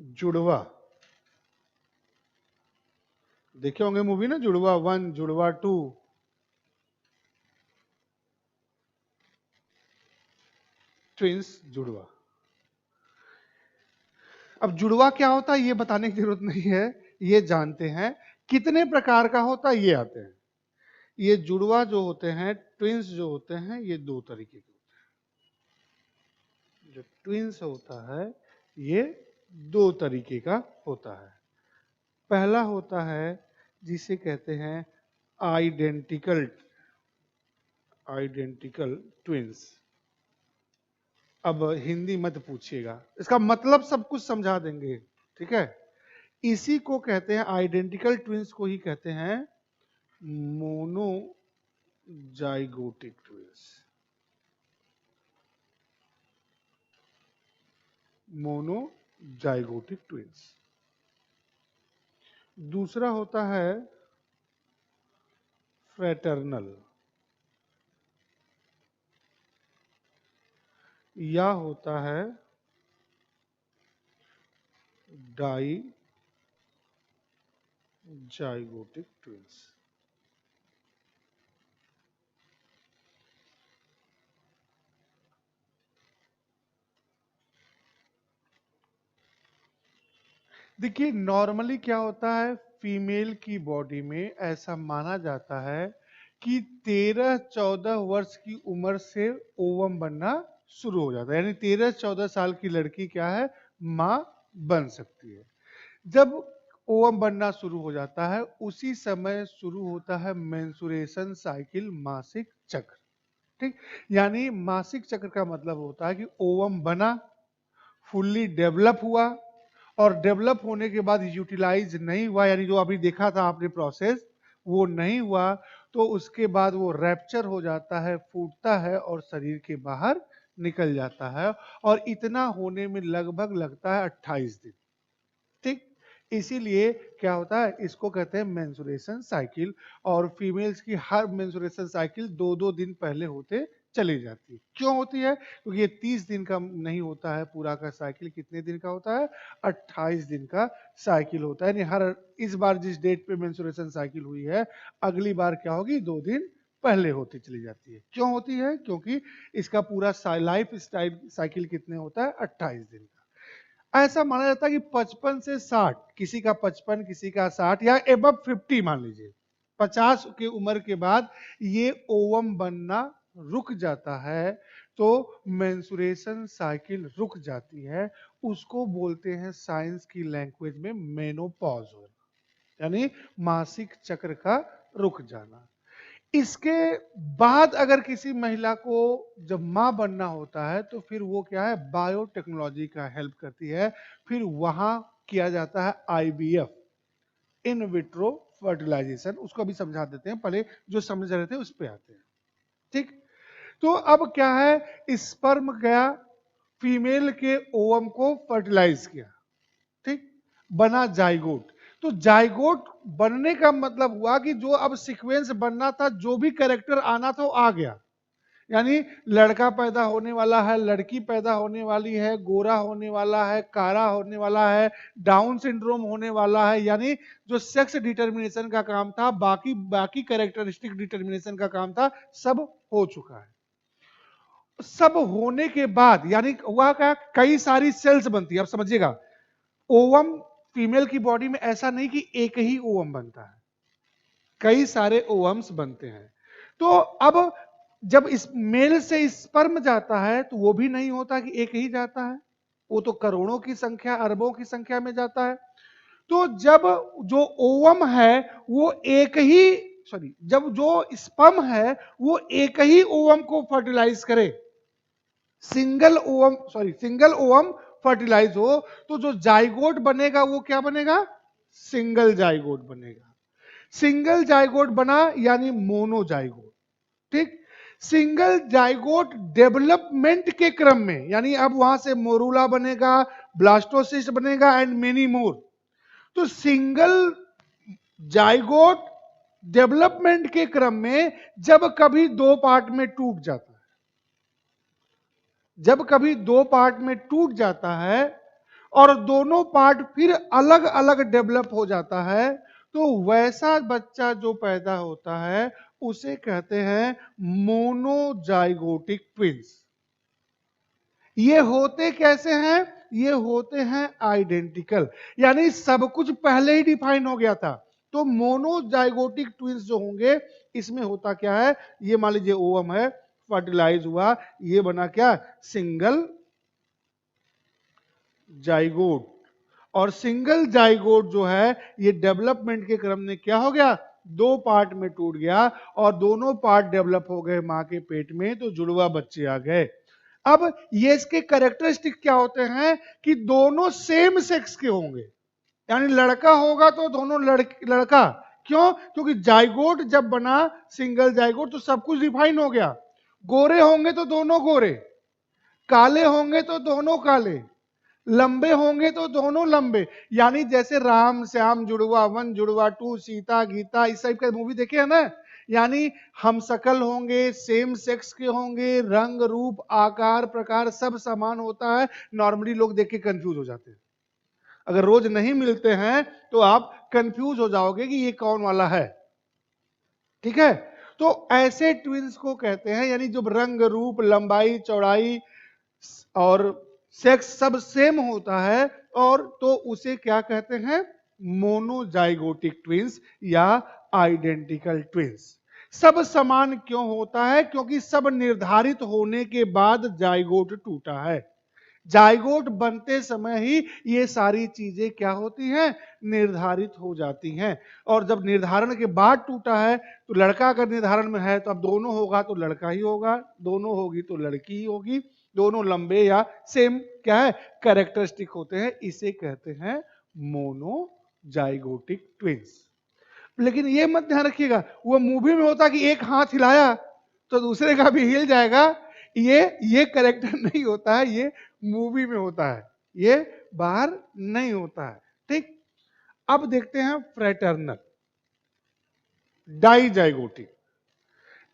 जुड़वा, देखे होंगे मूवी ना, जुड़वा 1, जुड़वा 2। ट्विंस, जुड़वा। अब जुड़वा क्या होता है ये बताने की जरूरत नहीं है, ये जानते हैं। कितने प्रकार का होता है ये आते हैं। ये जुड़वा जो होते हैं, ट्विंस जो होते हैं, ये दो तरीके के होते हैं। जो ट्विंस होता है ये दो तरीके का होता है। पहला होता है जिसे कहते हैं आइडेंटिकल ट्विंस। अब हिंदी मत पूछिएगा, इसका मतलब सब कुछ समझा देंगे, ठीक है। इसी को कहते हैं, आइडेंटिकल ट्विंस को ही कहते हैं मोनोजाइगोटिक ट्विंस। Monozygotic twins. दूसरा होता है फ्रेटर्नल, या होता है डाइजाइगोटिक ट्विंस। देखिए नॉर्मली क्या होता है, फीमेल की बॉडी में ऐसा माना जाता है कि 13-14 वर्ष की उम्र से ओवम बनना शुरू हो जाता है, यानी 13-14 साल की लड़की क्या है, मां बन सकती है। जब ओवम बनना शुरू हो जाता है उसी समय शुरू होता है मेंसुरेशन साइकिल, मासिक चक्र, ठीक। यानी मासिक चक्र का मतलब होता है कि ओवम बना, फुल्ली डेवलप हुआ, और डेवलप होने के बाद यूटिलाइज नहीं हुआ, यानी जो अभी देखा था आपने प्रोसेस वो नहीं हुआ, तो उसके बाद वो रैप्चर हो जाता है, फूटता है और शरीर के बाहर निकल जाता है। और इतना होने में लगभग लगता है 28 दिन, ठीक। इसीलिए क्या होता है, इसको कहते हैं मेंसुरेशन साइकिल। और फीमेल्स की हर मेंसुरेशन साइकिल 2-2 दिन पहले होते चली जाती है। क्यों होती है, क्योंकि ये 30 दिन का नहीं होता है पूरा का साइकिल। कितने दिन का होता है, 28 दिन का साइकिल होता है। यानी हर, इस बार जिस डेट पे मेंसुरेशन साइकिल हुई है, अगली बार क्या होगी, 2 दिन पहले होती चली जाती है। क्यों होती है, क्योंकि इसका पूरा लाइफ स्टाइल साइकिल कितने होता है, 28 दिन का। ऐसा माना जाता है कि 55 से 60, किसी का 55, किसी का 60, या एबव 50 मान लीजिए, 50 की उम्र के बाद ये ओवम बनना रुक जाता है, तो मेंसुरेशन साइकिल रुक जाती है। उसको बोलते हैं साइंस की लैंग्वेज में मेनोपॉज होना, यानी मासिक चक्र का रुक जाना। इसके बाद अगर किसी महिला को जब मां बनना होता है तो फिर वो क्या है, बायोटेक्नोलॉजी का हेल्प करती है। फिर वहां किया जाता है आईवीएफ, इन विट्रो फर्टिलाइजेशन। उसको भी समझा देते हैं, पहले जो समझ रहे थे उस पे आते हैं, ठीक। तो अब क्या है, स्पर्म गया, फीमेल के ओवम को फर्टिलाइज किया, ठीक, बना जाइगोट। तो जाइगोट बनने का मतलब हुआ कि जो अब सीक्वेंस बनना था, जो भी कैरेक्टर आना था वो आ गया। यानी लड़का पैदा होने वाला है, लड़की पैदा होने वाली है, गोरा होने वाला है, काला होने वाला है, डाउन सिंड्रोम होने वाला है। यानी जो सेक्स डिटर्मिनेशन का काम था, बाकी बाकी कैरेक्टरिस्टिक डिटर्मिनेशन का काम था, सब हो चुका है। सब होने के बाद यानी हुआ क्या, कई सारी सेल्स बनती है। अब समझिएगा, ओवम फीमेल की बॉडी में ऐसा नहीं कि एक ही ओवम बनता है, कई सारे ओवम्स बनते हैं। तो अब जब इस मेल से स्पर्म जाता है तो वो भी नहीं होता कि एक ही जाता है, वो तो करोड़ों की संख्या, अरबों की संख्या में जाता है। तो जब जो ओवम है वो एक ही, सॉरी, जब जो स्पर्म है वो एक ही ओवम को फर्टिलाइज करे, सिंगल ओवम फर्टिलाइज हो, तो जो जाइगोट बनेगा वो क्या बनेगा, सिंगल जाइगोट बनेगा। सिंगल जाइगोट बना यानी मोनोजाइगोट, ठीक। सिंगल जाइगोट डेवलपमेंट के क्रम में, यानी अब वहां से मोरूला बनेगा, ब्लास्टोसिस्ट बनेगा एंड मेनी मोर। तो सिंगल जाइगोट डेवलपमेंट के क्रम में जब कभी दो पार्ट में टूट जाता है, जब कभी दो पार्ट में टूट जाता है, और दोनों पार्ट फिर अलग अलग डेवलप हो जाता है, तो वैसा बच्चा जो पैदा होता है उसे कहते हैं मोनोजाइगोटिक ट्विंस। ये होते कैसे हैं? ये होते हैं आइडेंटिकल, यानी सब कुछ पहले ही डिफाइन हो गया था। तो मोनोजाइगोटिक ट्विंस जो होंगे, इसमें होता क्या है, ये मान लीजिए ओवम है, फर्टिलाइज हुआ, ये बना क्या, सिंगल जाइगोट। और सिंगल जाइगोट जो है ये डेवलपमेंट के क्रम में क्या हो गया, दो पार्ट में टूट गया और दोनों पार्ट डेवलप हो गए मां के पेट में, तो जुड़वा बच्चे आ गए। अब ये इसके कैरेक्टरिस्टिक क्या होते हैं कि दोनों सेम सेक्स के होंगे, यानी लड़का होगा तो दोनों लड़का। क्यों? क्योंकि जाइगोट जब बना, सिंगल जाइगोट, तो सब कुछ डिफाइन हो गया। गोरे होंगे तो दोनों गोरे, काले होंगे तो दोनों काले, लंबे होंगे तो दोनों लंबे। यानी जैसे राम श्याम जुड़वा 1 जुड़वा 2, सीता गीता, इस टाइप का मूवी देखे है ना, यानी हम शकल होंगे, सेम सेक्स के होंगे, रंग रूप आकार प्रकार सब समान होता है। नॉर्मली लोग देख के कंफ्यूज हो जाते हैं, अगर रोज नहीं मिलते हैं तो आप कंफ्यूज हो जाओगे कि ये कौन वाला है। ठीक है, तो ऐसे ट्विंस को कहते हैं, यानी जब रंग रूप लंबाई चौड़ाई और सेक्स सब सेम होता है, और तो उसे क्या कहते हैं, मोनोजाइगोटिक ट्विंस या आइडेंटिकल ट्विंस। सब समान क्यों होता है? क्योंकि सब निर्धारित होने के बाद जाइगोट टूटा है। जाइगोट बनते समय ही ये सारी चीजें क्या होती हैं, निर्धारित हो जाती हैं। और जब निर्धारण के बाद टूटा है, तो लड़का अगर निर्धारण में है तो अब दोनों होगा तो लड़का ही होगा, दोनों होगी तो लड़की ही होगी, दोनों लंबे या सेम क्या है, कैरेक्टरिस्टिक होते हैं, इसे कहते हैं मोनोजाइगोटिक ट्विंस। लेकिन ये मत ध्यान रखिएगा, वो मूवी में होता कि एक हाथ हिलाया तो दूसरे का भी हिल जाएगा, ये करेक्टर नहीं होता है, ये मूवी में होता है, ये बाहर नहीं होता है। ठीक, अब देखते हैं फ्रेटर्नल डाइजाइगोटिक।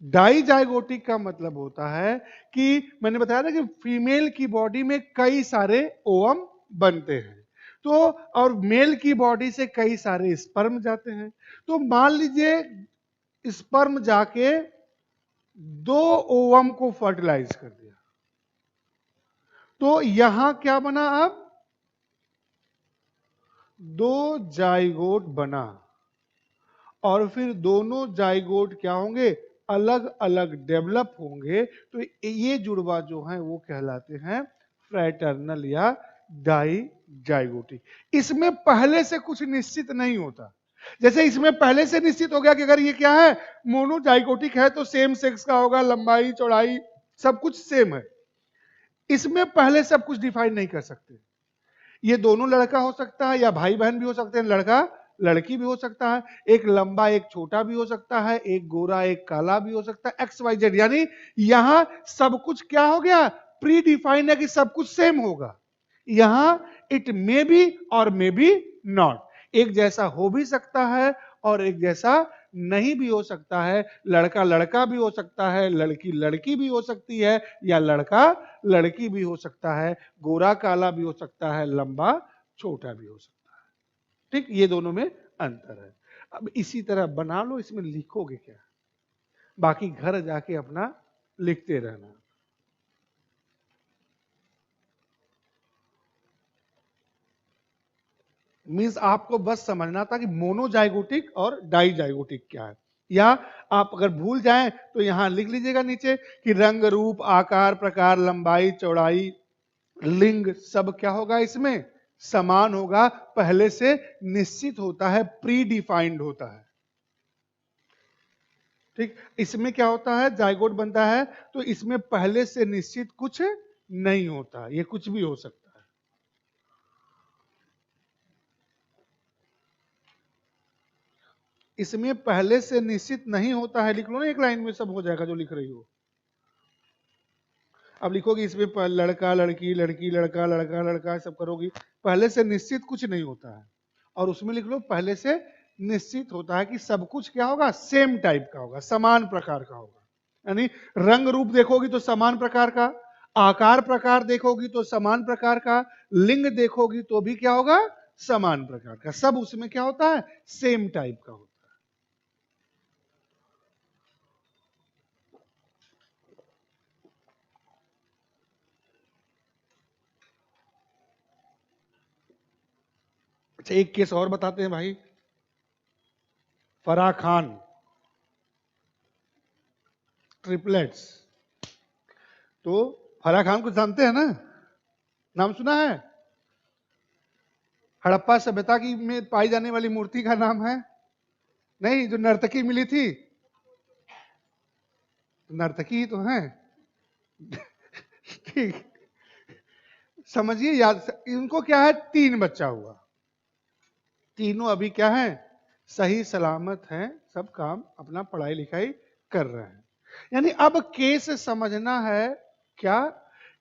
डाइजाइगोटिक का मतलब होता है कि मैंने बताया था कि फीमेल की बॉडी में कई सारे ओवम बनते हैं, तो और मेल की बॉडी से कई सारे स्पर्म जाते हैं। तो मान लीजिए स्पर्म जाके दो ओवम को फर्टिलाइज कर दिया, तो यहां क्या बना, अब दो जाइगोट बना, और फिर दोनों जाइगोट क्या होंगे, अलग अलग डेवलप होंगे। तो ये जुड़वा जो है वो कहलाते हैं फ्रैटर्नल या डाइजाइगोटिक। इसमें पहले से कुछ निश्चित नहीं होता। जैसे इसमें पहले से निश्चित हो गया कि अगर ये क्या है, मोनोजाइगोटिक है, तो सेम सेक्स का होगा, लंबाई चौड़ाई सब कुछ सेम है। इसमें पहले सब कुछ डिफाइन नहीं कर सकते। ये दोनों लड़का हो सकता है या भाई बहन भी हो सकते हैं, लड़का लड़की भी हो सकता है, एक लंबा एक छोटा भी हो सकता है, एक गोरा एक काला भी हो सकता है, XYZ। यानी यहां सब कुछ क्या हो गया, प्री डिफाइंड है कि सब कुछ सेम होगा। यहां इट मे बी और मे बी नॉट, एक जैसा हो भी सकता है और एक जैसा नहीं भी हो सकता है। लड़का लड़का भी हो सकता है, लड़की लड़की भी हो सकती है, या लड़का लड़की भी हो सकता है, गोरा काला भी हो सकता है, लंबा छोटा भी हो सकता है। ठीक, ये दोनों में अंतर है। अब इसी तरह बना लो, इसमें लिखोगे क्या, बाकी घर जाके अपना लिखते रहना। मींस आपको बस समझना था कि मोनोजाइगोटिक और डाइजाइगोटिक क्या है, या आप अगर भूल जाएं तो यहां लिख लीजिएगा नीचे कि रंग रूप आकार प्रकार लंबाई चौड़ाई लिंग सब क्या होगा, इसमें समान होगा, पहले से निश्चित होता है, प्री डिफाइंड होता है। ठीक, इसमें क्या होता है, जाइगोट बनता है तो इसमें पहले से निश्चित कुछ नहीं होता, ये कुछ भी हो सकता है। इसमें पहले से निश्चित नहीं होता है, लिख लो ना एक लाइन में, सब हो जाएगा जो लिख रही हो। अब लिखोगे इसमें लड़का लड़की लड़की लड़का लड़का लड़का सब करोगी, पहले से निश्चित कुछ नहीं होता है। और उसमें लिख लो पहले से निश्चित होता है कि सब कुछ क्या होगा, सेम टाइप का होगा, समान प्रकार का होगा। यानी रंग रूप देखोगी तो समान प्रकार का, आकार प्रकार देखोगी तो समान प्रकार का, लिंग देखोगी तो भी क्या होगा, समान प्रकार का, सब उसमें क्या होता है, सेम टाइप का होता है। अच्छा एक केस और बताते हैं भाई, फराह खान ट्रिपलेट्स। तो फराह खान को जानते हैं ना, नाम सुना है? हड़प्पा सभ्यता की में पाई जाने वाली मूर्ति का नाम है, नहीं जो नर्तकी मिली थी, नर्तकी ही तो है। ठीक, समझिए, याद, इनको क्या है, 3 बच्चा हुआ, तीनों अभी क्या है, सही सलामत हैं, सब काम अपना पढ़ाई लिखाई कर रहे हैं। यानी अब केस समझना है क्या,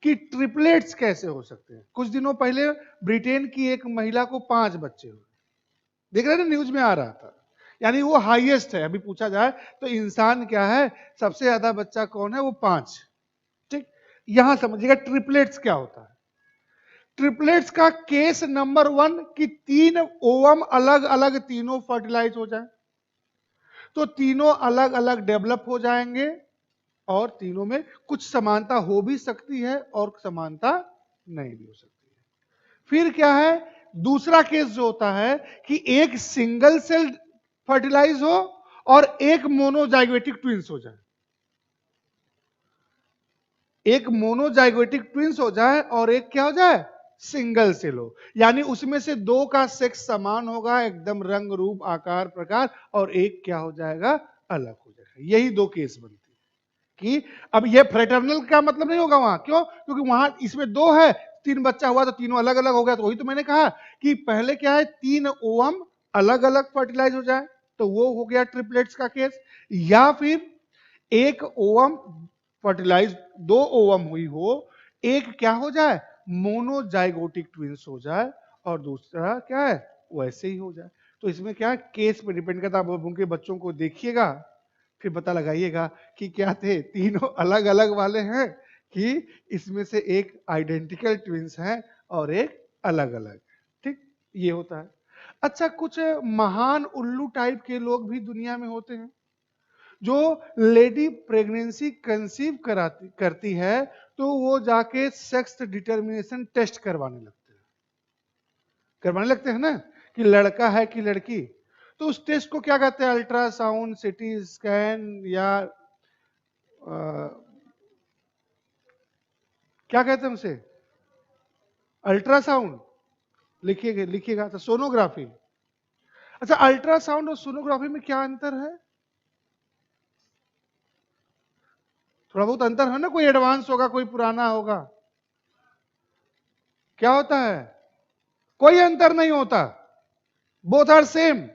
कि ट्रिपलेट्स कैसे हो सकते हैं। कुछ दिनों पहले ब्रिटेन की एक महिला को 5 बच्चे हुए, देख रहे हैं ना, न्यूज में आ रहा था। यानी वो हाईएस्ट है, अभी पूछा जाए तो इंसान क्या है, सबसे ज्यादा बच्चा कौन है, वो 5। ठीक, यहां समझिएगा ट्रिपलेट्स क्या होता है। ट्रिपलेट्स का केस नंबर 1 कि 3 ओवम अलग अलग तीनों फर्टिलाइज हो जाए, तो तीनों अलग अलग डेवलप हो जाएंगे, और तीनों में कुछ समानता हो भी सकती है और समानता नहीं भी हो सकती है। फिर क्या है, दूसरा केस जो होता है कि एक सिंगल सेल फर्टिलाइज हो और एक मोनोजाइगोटिक ट्विंस हो जाए, एक मोनोजाइगोटिक ट्विंस हो जाए और एक क्या हो जाए, सिंगल सेल हो। यानी उसमें से 2 का सेक्स समान होगा, एकदम रंग रूप आकार प्रकार, और एक क्या हो जाएगा, अलग हो जाएगा। यही 2 केस बनती है। कि अब ये फ्रेटर्नल का मतलब नहीं होगा वहां, क्यों, क्योंकि वहां इसमें 2 है, 3 बच्चा हुआ तो तीनों अलग अलग हो गया। तो वही तो मैंने कहा कि पहले क्या है, 3 ओवम अलग अलग फर्टिलाइज हो जाए, तो वो हो गया ट्रिपलेट्स का केस। या फिर एक ओवम फर्टिलाइज, 2 ओवम हुई हो, एक क्या हो जाए, मोनोजाइगोटिक ट्विंस हो जाए, और दूसरा क्या है, वैसे ही हो जाए। तो इसमें क्या केस पे डिपेंड करता है। आप उनके बच्चों को देखिएगा, फिर पता लगाइएगा कि क्या थे, तीनों अलग अलग वाले हैं, कि इसमें से एक आइडेंटिकल ट्विंस हैं और एक अलग अलग। ठीक, ये होता है। अच्छा, कुछ महान उल्लू टाइप के लोग भी दुनिया में होते हैं, जो लेडी प्रेगनेंसी कंसीव कराती करती है, तो वो जाके सेक्स डिटर्मिनेशन टेस्ट करवाने लगते हैं ना, कि लड़का है कि लड़की। तो उस टेस्ट को क्या कहते हैं, अल्ट्रासाउंड, सिटी स्कैन, या क्या कहते हैं उसे, अल्ट्रासाउंड, लिखिएगा लिखिएगा, तो सोनोग्राफी। अच्छा, अल्ट्रासाउंड और सोनोग्राफी में क्या अंतर है, थोड़ा बहुत अंतर है ना, कोई एडवांस होगा कोई पुराना होगा, क्या होता है, कोई अंतर नहीं होता, बोथ आर सेम।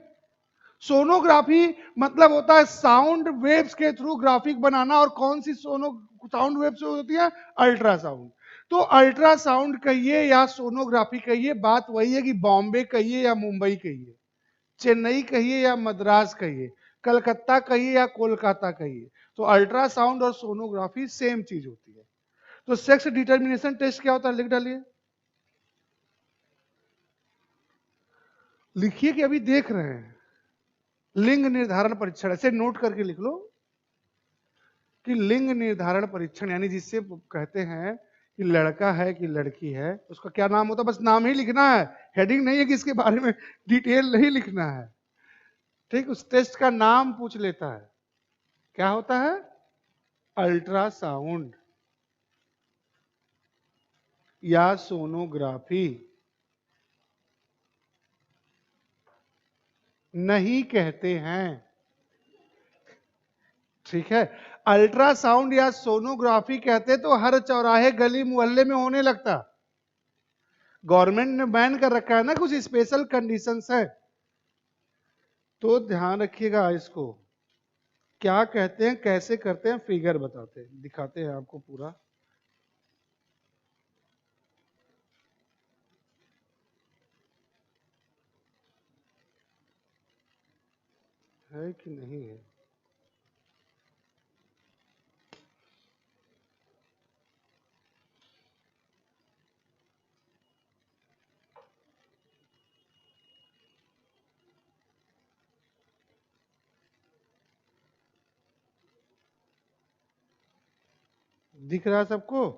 सोनोग्राफी मतलब होता है साउंड वेव्स के थ्रू ग्राफिक बनाना, और कौन सी सोनो साउंड वेव्स होती है, अल्ट्रासाउंड। तो अल्ट्रासाउंड कहिए या सोनोग्राफी कहिए, बात वही है कि बॉम्बे कहिए या मुंबई कहिए, चेन्नई कहिए या मद्रास कहिए, कलकत्ता कहिए या कोलकाता कहिए, तो अल्ट्रासाउंड और सोनोग्राफी सेम चीज होती है। तो सेक्स डिटर्मिनेशन टेस्ट क्या होता है, लिख डालिए, लिखिए कि अभी देख रहे हैं। लिंग निर्धारण परीक्षण, ऐसे नोट करके लिख लो कि लिंग निर्धारण परीक्षण, यानी जिससे कहते हैं कि लड़का है कि लड़की है, उसका क्या नाम होता है, बस नाम ही लिखना है, हेडिंग नहीं है कि इसके बारे में डिटेल नहीं लिखना है। ठीक, उस टेस्ट का नाम पूछ लेता है, क्या होता है, अल्ट्रासाउंड या सोनोग्राफी। नहीं कहते हैं, ठीक है। अल्ट्रासाउंड या सोनोग्राफी कहते तो हर चौराहे गली मोहल्ले में होने लगता। गवर्नमेंट ने बैन कर रखा है ना, कुछ स्पेशल कंडीशंस है, तो ध्यान रखिएगा इसको। क्या कहते हैं, कैसे करते हैं, फिगर बताते हैं, दिखाते हैं आपको पूरा। है कि नहीं है, दिख रहा है सबको?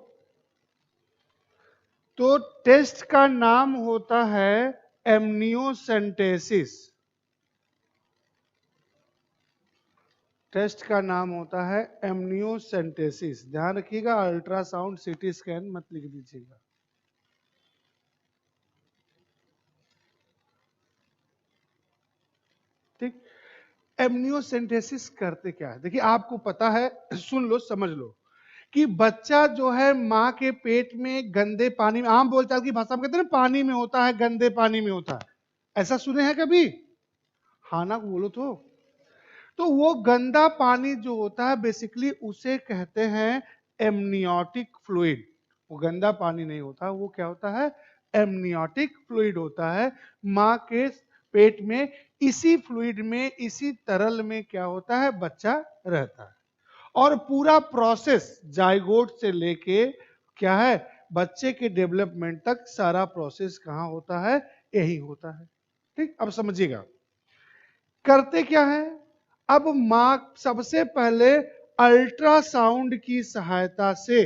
तो टेस्ट का नाम होता है एमनियोसेंटेसिस। टेस्ट का नाम होता है एमनियोसेंटेसिस। ध्यान रखिएगा, अल्ट्रासाउंड सीटी स्कैन मत लिख दीजिएगा। ठीक। एमनियोसेंटेसिस करते क्या है? देखिए आपको पता है, सुन लो समझ लो, कि बच्चा जो है माँ के पेट में गंदे पानी में, आम बोलचाल की भाषा में कहते हैं ना, पानी में होता है, गंदे पानी में होता है। ऐसा सुने हैं कभी? हाँ ना बोलो तो वो गंदा पानी जो होता है बेसिकली उसे कहते हैं एमनियोटिक फ्लूइड। वो गंदा पानी नहीं होता, वो क्या होता है? एमनियोटिक फ्लूइड होता है। माँ के पेट में इसी फ्लूइड में, इसी तरल में क्या होता है? बच्चा रहता है। और पूरा प्रोसेस जाइगोट से लेके क्या है, बच्चे के डेवलपमेंट तक सारा प्रोसेस कहाँ होता है? यही होता है। ठीक, अब समझिएगा करते क्या है। अब मां सबसे पहले अल्ट्रासाउंड की सहायता से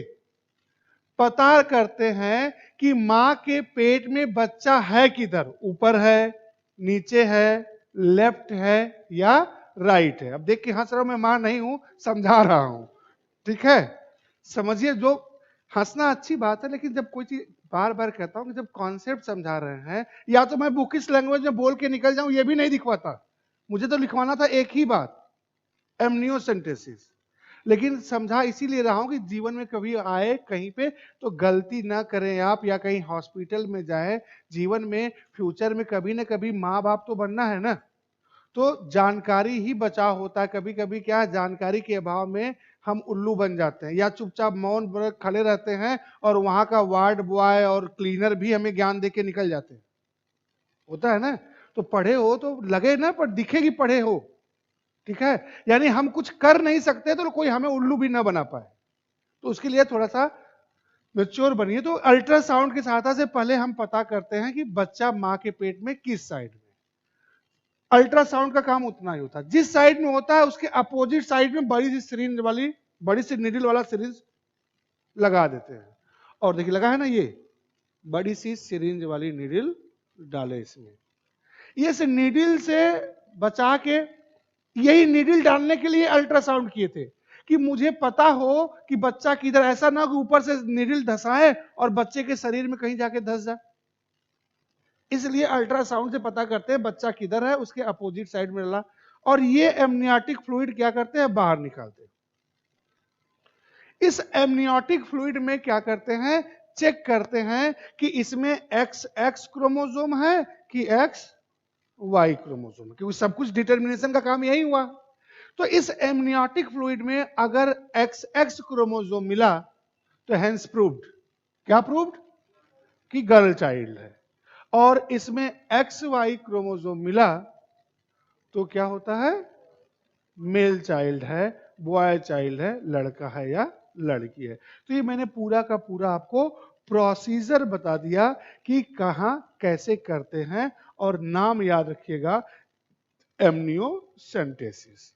पता करते हैं कि मां के पेट में बच्चा है किधर, ऊपर है, नीचे है, लेफ्ट है या राइट है। अब देख के हंस रहा हूं, मैं मां नहीं हूं, समझा रहा हूं। ठीक है, समझिए। जो हंसना अच्छी बात है, लेकिन जब कोई चीज बार बार कहता हूं कि जब कॉन्सेप्ट समझा रहे हैं, या तो मैं बुकिश लैंग्वेज में बोल के निकल जाऊं, ये भी नहीं दिखवाता। मुझे तो लिखवाना था एक ही बात, एमनियोसेंटेसिस। लेकिन समझा इसीलिए रहा हूं कि जीवन में कभी आए कहीं पे तो गलती ना करें आप, या कहीं हॉस्पिटल में जाए, जीवन में फ्यूचर में कभी ना कभी माँ बाप तो बनना है ना। तो जानकारी ही बचाव होता है। कभी कभी क्या है, जानकारी के अभाव में हम उल्लू बन जाते हैं, या चुपचाप मौन खड़े रहते हैं, और वहां का वार्ड बॉय और क्लीनर भी हमें ज्ञान दे के निकल जाते हैं। होता है ना? तो पढ़े हो तो लगे ना, पर दिखे कि पढ़े हो। ठीक है, यानी हम कुछ कर नहीं सकते तो कोई हमें उल्लू भी ना बना पाए। तो उसके लिए थोड़ा सा मैच्योर बनिए। तो अल्ट्रासाउंड की सहायता से पहले हम पता करते हैं कि बच्चा मां के पेट में किस साइड में। अल्ट्रासाउंड का काम उतना ही होता है, जिस साइड में होता है उसके अपोजिट साइड में बड़ी सी सिरिंज वाली, बड़ी सी निडल वाला सिरिंज लगा देते हैं। और देखिए लगा है ना, ये बड़ी सी सिरिंज वाली निडल डाले इसमें। ये से निडल से बचा के, यही निडल डालने के लिए अल्ट्रासाउंड किए थे कि मुझे पता हो कि बच्चा किधर, ऐसा ना कि ऊपर से निडल धसाए और बच्चे के शरीर में कहीं जाके धस जाए। इसलिए अल्ट्रासाउंड से पता करते हैं बच्चा किधर है, उसके अपोजिट साइड में डाला, और ये एमनियोटिक फ्लूइड क्या करते हैं? बाहर निकालते हैं। इस एमनियोटिक फ्लूइड में क्या करते हैं? चेक करते हैं कि इसमें एक्स एक्स क्रोमोसोम है कि एक्स वाई क्रोमोसोम है, क्योंकि सब कुछ डिटर्मिनेशन का काम यही हुआ। तो इस एमनियोटिक फ्लूइड में अगर एक्स एक्स क्रोमोसोम मिला तो हेंस प्रूव्ड, क्या प्रूव्ड? कि गर्ल चाइल्ड है। और इसमें एक्स वाई क्रोमोसोम मिला तो क्या होता है? मेल चाइल्ड है, बॉय चाइल्ड है, लड़का है या लड़की है। तो ये मैंने पूरा का पूरा आपको प्रोसीजर बता दिया कि कहां कैसे करते हैं, और नाम याद रखिएगा, एमनियोसेंटेसिस।